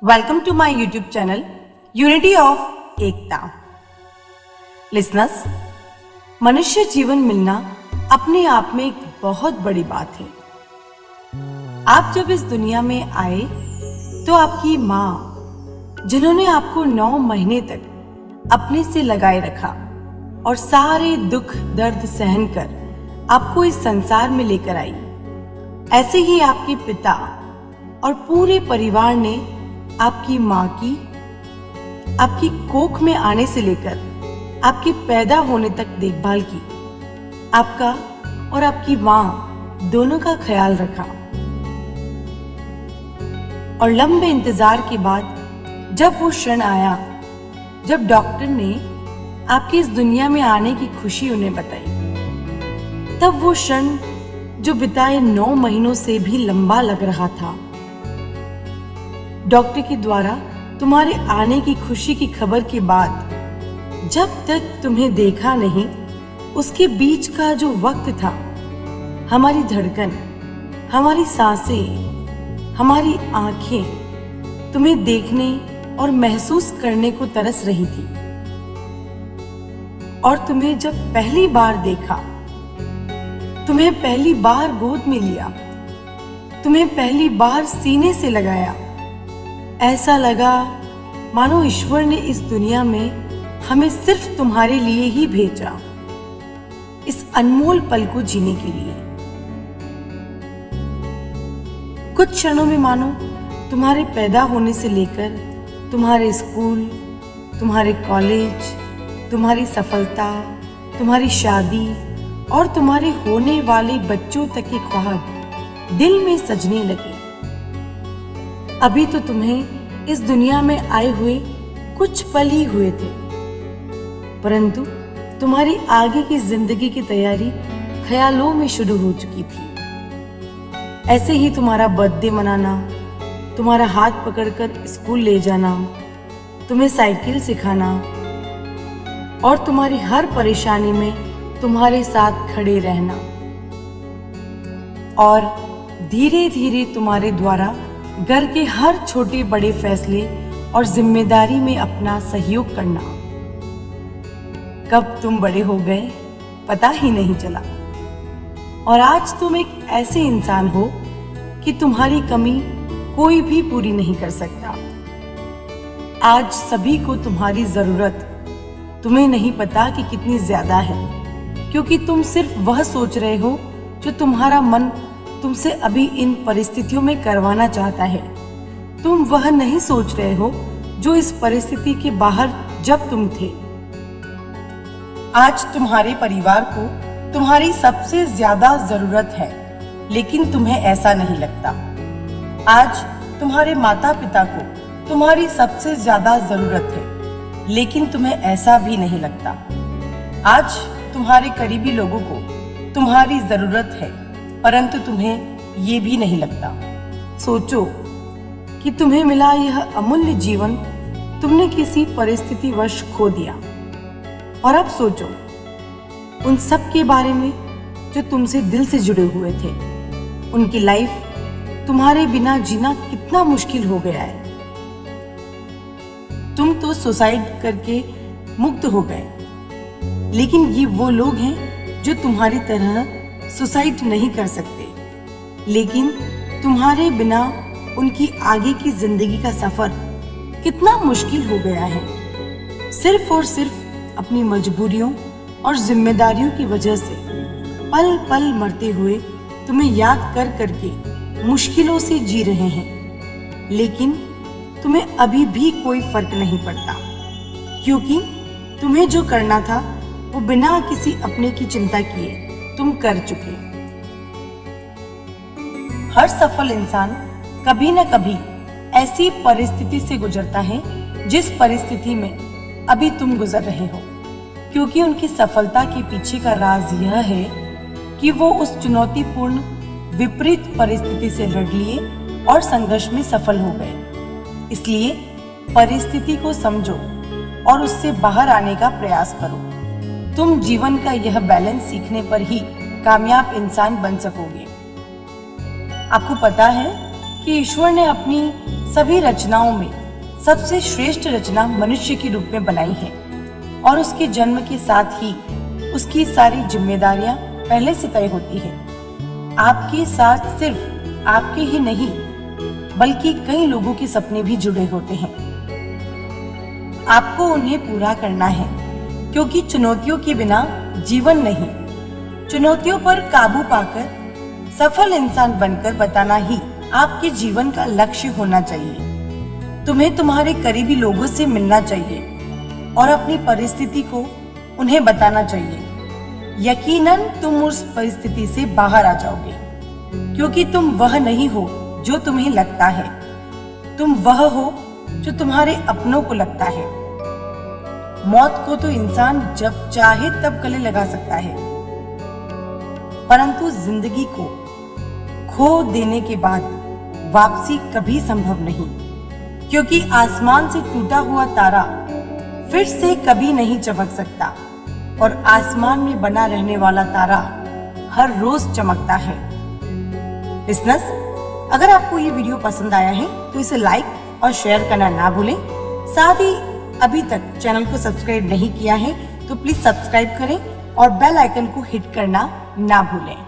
Welcome to my YouTube channel, Unity of Ekta. Listeners, मनुष्य जीवन मिलना अपने आप में एक बहुत बड़ी बात है। आप जब इस दुनिया में आए तो आपकी माँ, जिन्होंने आपको 9 महीने तक अपने से लगाए रखा और सारे दुख दर्द सहन कर आपको इस संसार में लेकर आई, ऐसे ही आपके पिता और पूरे परिवार ने आपकी माँ की आपकी कोख में आने से लेकर आपके पैदा होने तक देखभाल की, आपका और आपकी माँ दोनों का ख्याल रखा। और लंबे इंतजार के बाद जब वो क्षण आया, जब डॉक्टर ने आपकी इस दुनिया में आने की खुशी उन्हें बताई, तब वो क्षण जो बिताए 9 महीनों से भी लंबा लग रहा था। डॉक्टर के द्वारा तुम्हारे आने की खुशी की खबर के बाद जब तक तुम्हें देखा नहीं, उसके बीच का जो वक्त था, हमारी धड़कन, हमारी सांसें, हमारी आंखें तुम्हें देखने और महसूस करने को तरस रही थी। और तुम्हें जब पहली बार देखा, तुम्हें पहली बार गोद में लिया, तुम्हें पहली बार सीने से लगाया, ऐसा लगा मानो ईश्वर ने इस दुनिया में हमें सिर्फ तुम्हारे लिए ही भेजा, इस अनमोल पल को जीने के लिए। कुछ क्षणों में मानो तुम्हारे पैदा होने से लेकर तुम्हारे स्कूल, तुम्हारे कॉलेज, तुम्हारी सफलता, तुम्हारी शादी और तुम्हारे होने वाले बच्चों तक के ख्वाब दिल में सजने लगे। अभी तो तुम्हें इस दुनिया में आए हुए कुछ पल ही हुए थे, परंतु तुम्हारी आगे की जिंदगी की तैयारी ख्यालों में शुरू हो चुकी थी। ऐसे ही तुम्हारा बर्थडे मनाना, तुम्हारा हाथ पकड़कर स्कूल ले जाना, तुम्हें साइकिल सिखाना और तुम्हारी हर परेशानी में तुम्हारे साथ खड़े रहना, और धीरे धीरे तुम्हारे द्वारा घर के हर छोटे बड़े फैसले और जिम्मेदारी में अपना सहयोग करना। कब तुम बड़े हो गए पता ही नहीं चला, और आज तुम एक ऐसे इंसान हो कि तुम्हारी कमी कोई भी पूरी नहीं कर सकता। आज सभी को तुम्हारी जरूरत तुम्हें नहीं पता कि कितनी ज्यादा है, क्योंकि तुम सिर्फ वह सोच रहे हो जो तुम्हारा मन तुमसे अभी इन परिस्थितियों में करवाना चाहता है। तुम वह नहीं सोच रहे हो जो इस परिस्थिति के बाहर जब तुम थे। आज तुम्हारे परिवार को तुम्हारी सबसे ज्यादा जरूरत है, लेकिन तुम्हें ऐसा नहीं लगता। आज तुम्हारे माता पिता को तुम्हारी सबसे ज्यादा जरूरत है, लेकिन तुम्हें ऐसा भी नहीं लगता। आज तुम्हारे करीबी लोगों को तुम्हारी जरूरत है, परंतु तुम्हें ये भी नहीं लगता। सोचो कि तुम्हें मिला यह अमूल्य जीवन तुमने किसी परिस्थितिवश खो दिया, और अब सोचो उन सब के बारे में जो तुमसे दिल से जुड़े हुए थे। उनकी लाइफ तुम्हारे बिना जीना कितना मुश्किल हो गया है। तुम तो सुसाइड करके मुक्त हो गए, लेकिन ये वो लोग हैं जो तुम्हारी तरह सुसाइड नहीं कर सकते, लेकिन तुम्हारे बिना उनकी आगे की जिंदगी का सफर कितना मुश्किल हो गया है। सिर्फ और सिर्फ अपनी मजबूरियों और जिम्मेदारियों की वजह से पल पल मरते हुए तुम्हें याद कर करके मुश्किलों से जी रहे हैं, लेकिन तुम्हें अभी भी कोई फर्क नहीं पड़ता, क्योंकि तुम्हें जो करना था वो बिना किसी अपने की चिंता किए तुम कर चुके। हर सफल इंसान कभी न कभी ऐसी परिस्थिति से गुजरता है जिस परिस्थिति में अभी तुम गुजर रहे हो, क्योंकि उनकी सफलता के पीछे का राज यह है कि वो उस चुनौतीपूर्ण विपरीत परिस्थिति से लड़ लिए और संघर्ष में सफल हो गए। इसलिए परिस्थिति को समझो और उससे बाहर आने का प्रयास करो। तुम जीवन का यह बैलेंस सीखने पर ही कामयाब इंसान बन सकोगे। आपको पता है कि ईश्वर ने अपनी सभी रचनाओं में सबसे श्रेष्ठ रचना मनुष्य के रूप में बनाई है और उसके जन्म के साथ ही उसकी सारी जिम्मेदारियां पहले से तय होती है। आपके साथ सिर्फ आपके ही नहीं बल्कि कई लोगों के सपने भी जुड़े होते हैं। आपको उन्हें पूरा करना है क्योंकि चुनौतियों के बिना जीवन नहीं। चुनौतियों पर काबू पाकर सफल इंसान बनकर बताना ही आपके जीवन का लक्ष्य होना चाहिए। तुम्हें तुम्हारे करीबी लोगों से मिलना चाहिए और अपनी परिस्थिति को उन्हें बताना चाहिए। यकीनन तुम उस परिस्थिति से बाहर आ जाओगे क्योंकि तुम वह नहीं हो जो तुम्हें लगता है, तुम वह हो जो तुम्हारे अपनों को लगता है। मौत को तो इंसान जब चाहे तब गले लगा सकता है, परंतु जिंदगी को खो देने के बाद वापसी कभी संभव नहीं, क्योंकि आसमान से टूटा हुआ तारा फिर से कभी नहीं चमक सकता और आसमान में बना रहने वाला तारा हर रोज चमकता है। लिसनर्स, अगर आपको ये वीडियो पसंद आया है तो इसे लाइक और शेयर करना ना भूलें। साथ ही अभी तक चैनल को सब्सक्राइब नहीं किया है तो प्लीज सब्सक्राइब करें और बेल आइकन को हिट करना ना भूलें।